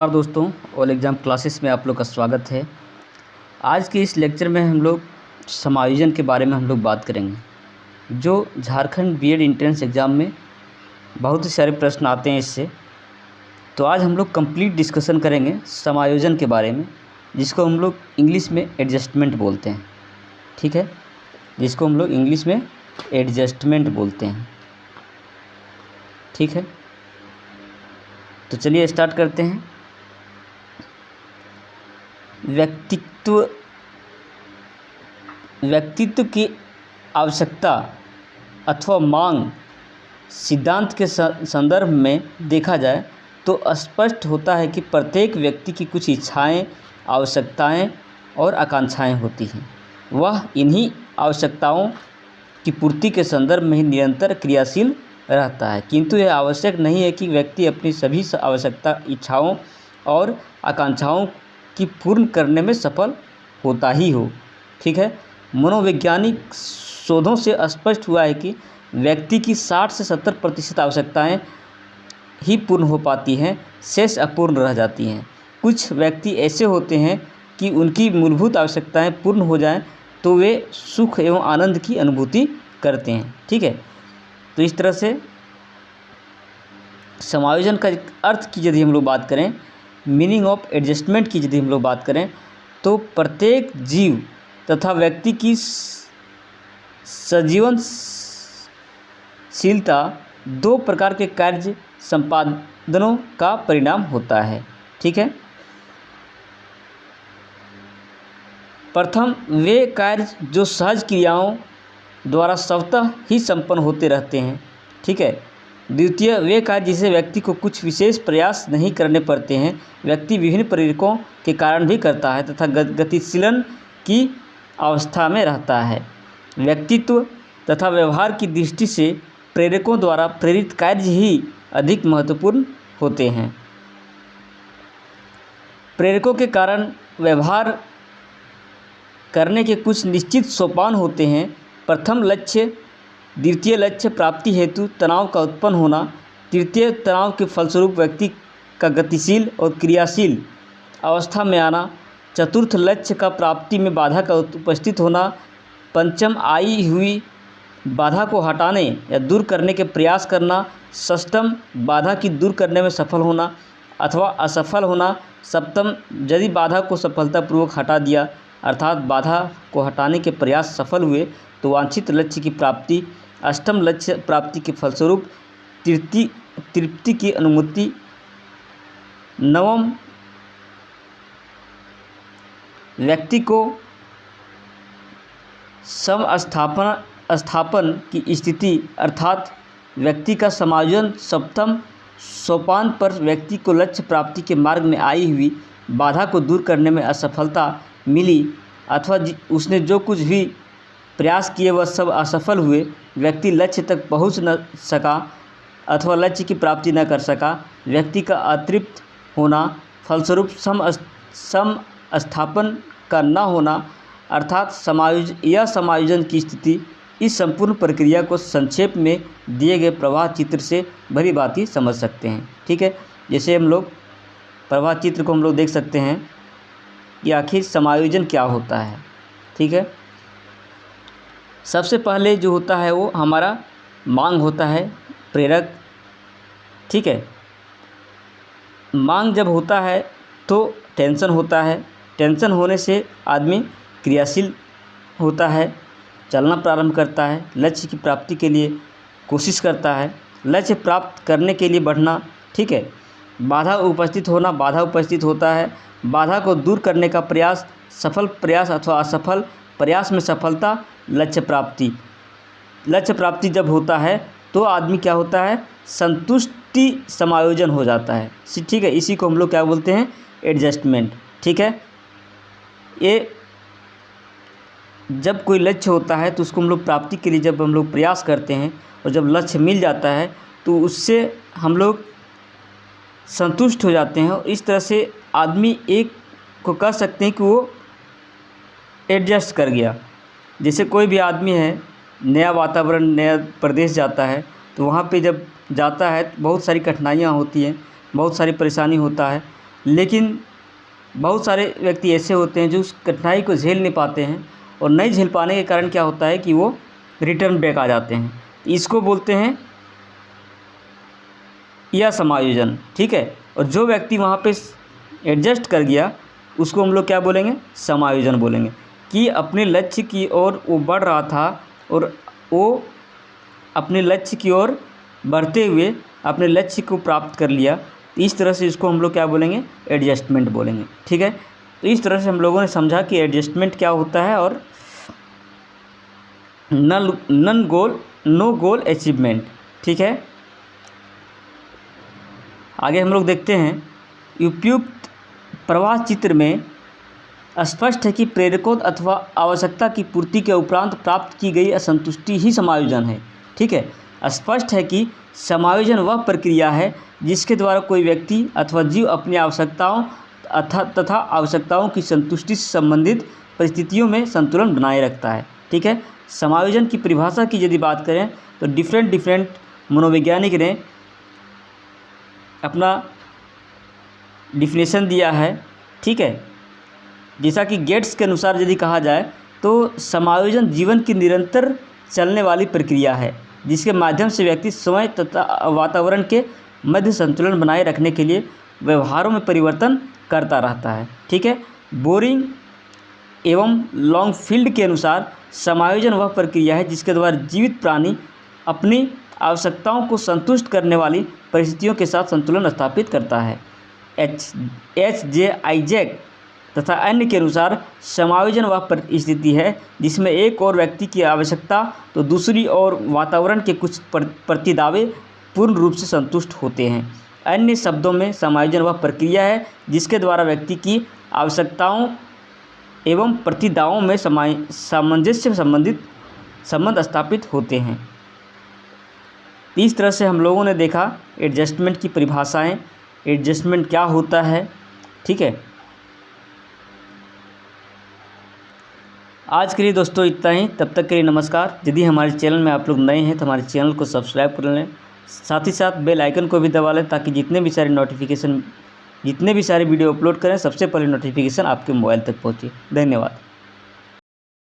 नमस्कार दोस्तों, all exam classes में आप लोग का स्वागत है। आज के इस लेक्चर में हम लोग समायोजन के बारे में हम लोग बात करेंगे, जो झारखंड बीएड एंट्रेंस एग्ज़ाम में बहुत ही सारे प्रश्न आते हैं इससे। तो आज हम लोग कंप्लीट डिस्कशन करेंगे समायोजन के बारे में, जिसको हम लोग इंग्लिश में एडजस्टमेंट बोलते हैं। ठीक है, जिसको हम लोग इंग्लिश में एडजस्टमेंट बोलते हैं। ठीक है, तो चलिए स्टार्ट करते हैं। व्यक्तित्व की आवश्यकता अथवा मांग सिद्धांत के संदर्भ में देखा जाए तो स्पष्ट होता है कि प्रत्येक व्यक्ति की कुछ इच्छाएं, आवश्यकताएं और आकांक्षाएं होती हैं। वह इन्हीं आवश्यकताओं की पूर्ति के संदर्भ में ही निरंतर क्रियाशील रहता है, किंतु यह आवश्यक नहीं है कि व्यक्ति अपनी सभी आवश्यकता, इच्छाओं और आकांक्षाओं की पूर्ण करने में सफल होता ही हो। ठीक है, मनोवैज्ञानिक शोधों से स्पष्ट हुआ है कि व्यक्ति की 60 से 70% आवश्यकताएं ही पूर्ण हो पाती हैं, शेष अपूर्ण रह जाती हैं। कुछ व्यक्ति ऐसे होते हैं कि उनकी मूलभूत आवश्यकताएं पूर्ण हो जाएं तो वे सुख एवं आनंद की अनुभूति करते हैं। ठीक है, तो इस तरह से समायोजन का अर्थ की यदि हम लोग बात करें, मीनिंग ऑफ एडजस्टमेंट की यदि हम लोग बात करें, तो प्रत्येक जीव तथा व्यक्ति की सजीवनशीलता दो प्रकार के कार्य संपादनों का परिणाम होता है। ठीक है, प्रथम वे कार्य जो सहज क्रियाओं द्वारा स्वतः ही संपन्न होते रहते हैं। ठीक है, द्वितीय वे कार्य जिसे व्यक्ति को कुछ विशेष प्रयास नहीं करने पड़ते हैं, व्यक्ति विभिन्न प्रेरकों के कारण भी करता है तथा गतिशीलन की अवस्था में रहता है। व्यक्तित्व तथा व्यवहार की दृष्टि से प्रेरकों द्वारा प्रेरित कार्य ही अधिक महत्वपूर्ण होते हैं। प्रेरकों के कारण व्यवहार करने के कुछ निश्चित सोपान होते हैं। प्रथम लक्ष्य, द्वितीय लक्ष्य प्राप्ति हेतु तनाव का उत्पन्न होना, तृतीय तनाव के फलस्वरूप व्यक्ति का गतिशील और क्रियाशील अवस्था में आना, चतुर्थ लक्ष्य का प्राप्ति में बाधा का उपस्थित होना, पंचम आई हुई बाधा को हटाने या दूर करने के प्रयास करना, षष्ठम बाधा की दूर करने में सफल होना अथवा असफल होना, सप्तम यदि बाधा को सफलतापूर्वक हटा दिया अर्थात बाधा को हटाने के प्रयास सफल हुए तो वांछित लक्ष्य की प्राप्ति, अष्टम लक्ष्य प्राप्ति के फलस्वरूप तृप्ति की अनुमति, नवम व्यक्ति को समस्थापन की स्थिति अर्थात व्यक्ति का समायोजन, सप्तम सोपान पर व्यक्ति को लक्ष्य प्राप्ति के मार्ग में आई हुई बाधा को दूर करने में असफलता मिली अथवा उसने जो कुछ भी प्रयास किए वह सब असफल हुए, व्यक्ति लक्ष्य तक पहुंच न सका अथवा लक्ष्य की प्राप्ति न कर सका, व्यक्ति का अतृप्त होना, फलस्वरूप समस्थापन का न होना अर्थात समायोजन की स्थिति। इस संपूर्ण प्रक्रिया को संक्षेप में दिए गए प्रवाह चित्र से भली भांति समझ सकते हैं। ठीक है, जैसे हम लोग प्रवाह चित्र को हम लोग देख सकते हैं कि आखिर समायोजन क्या होता है। ठीक है, सबसे पहले जो होता है वो हमारा मांग होता है, प्रेरक। ठीक है, मांग जब होता है तो टेंशन होता है, टेंशन होने से आदमी क्रियाशील होता है, चलना प्रारंभ करता है, लक्ष्य की प्राप्ति के लिए कोशिश करता है, लक्ष्य प्राप्त करने के लिए बढ़ना। ठीक है, बाधा उपस्थित होना, बाधा उपस्थित होता है, बाधा को दूर करने का प्रयास, सफल प्रयास अथवा असफल प्रयास में सफलता, लक्ष्य प्राप्ति जब होता है तो आदमी क्या होता है, संतुष्टि समायोजन हो जाता है। ठीक है, इसी को हम लोग क्या बोलते हैं, एडजस्टमेंट। ठीक है, ये जब कोई लक्ष्य होता है तो उसको हम लोग प्राप्ति के लिए जब हम लोग प्रयास करते हैं और जब लक्ष्य मिल जाता है तो उससे हम लोग संतुष्ट हो जाते हैं और इस तरह से आदमी एक को कह सकते हैं कि वो एडजस्ट कर गया। जैसे कोई भी आदमी है, नया वातावरण, नया प्रदेश जाता है तो वहाँ पे जब जाता है तो बहुत सारी कठिनाइयाँ होती हैं, बहुत सारी परेशानी होता है, लेकिन बहुत सारे व्यक्ति ऐसे होते हैं जो उस कठिनाई को झेल नहीं पाते हैं और नहीं झेल पाने के कारण क्या होता है कि वो रिटर्न बैक आ जाते हैं। इसको बोलते हैं या समायोजन, ठीक है। और जो व्यक्ति वहाँ पे एडजस्ट कर गया उसको हम लोग क्या बोलेंगे, समायोजन बोलेंगे, कि अपने लक्ष्य की ओर वो बढ़ रहा था और वो अपने लक्ष्य की ओर बढ़ते हुए अपने लक्ष्य को प्राप्त कर लिया। इस तरह से इसको हम लोग क्या बोलेंगे, एडजस्टमेंट बोलेंगे, ठीक है। तो इस तरह से हम लोगों ने समझा कि एडजस्टमेंट क्या होता है और नो गोल अचीवमेंट, ठीक है। आगे हम लोग देखते हैं, उपयुक्त प्रवाह चित्र में स्पष्ट है कि प्रेरकों अथवा आवश्यकता की पूर्ति के उपरांत प्राप्त की गई असंतुष्टि ही समायोजन है, ठीक है। स्पष्ट है कि समायोजन वह प्रक्रिया है जिसके द्वारा कोई व्यक्ति अथवा जीव अपनी आवश्यकताओं तथा आवश्यकताओं की संतुष्टि से संबंधित परिस्थितियों में संतुलन बनाए रखता है, ठीक है। समायोजन की परिभाषा की यदि बात करें तो डिफरेंट मनोवैज्ञानिक ने अपना डिफिनेशन दिया है, ठीक है। जैसा कि गेट्स के अनुसार यदि कहा जाए तो समायोजन जीवन की निरंतर चलने वाली प्रक्रिया है जिसके माध्यम से व्यक्ति समय तथा वातावरण के मध्य संतुलन बनाए रखने के लिए व्यवहारों में परिवर्तन करता रहता है, ठीक है। बोरिंग एवं लॉन्गफील्ड के अनुसार समायोजन वह प्रक्रिया है जिसके द्वारा जीवित प्राणी अपनी आवश्यकताओं को संतुष्ट करने वाली परिस्थितियों के साथ संतुलन स्थापित करता है। H.J. आइजैक तथा अन्य के अनुसार समायोजन वह परिस्थिति है जिसमें एक और व्यक्ति की आवश्यकता तो दूसरी ओर वातावरण के कुछ प्रतिदावे पूर्ण रूप से संतुष्ट होते हैं। अन्य शब्दों में समायोजन वह प्रक्रिया है जिसके द्वारा व्यक्ति की आवश्यकताओं एवं प्रतिदावों में सामंजस्य संबंध स्थापित होते हैं। इस तरह से हम लोगों ने देखा एडजस्टमेंट की परिभाषाएं, एडजस्टमेंट क्या होता है, ठीक है। आज के लिए दोस्तों इतना ही, तब तक के लिए नमस्कार। यदि हमारे चैनल में आप लोग नए हैं तो हमारे चैनल को सब्सक्राइब कर लें, साथ ही साथ बेल आइकन को भी दबा लें ताकि जितने भी सारे वीडियो अपलोड करें सबसे पहले नोटिफिकेशन आपके मोबाइल तक पहुंचे। धन्यवाद।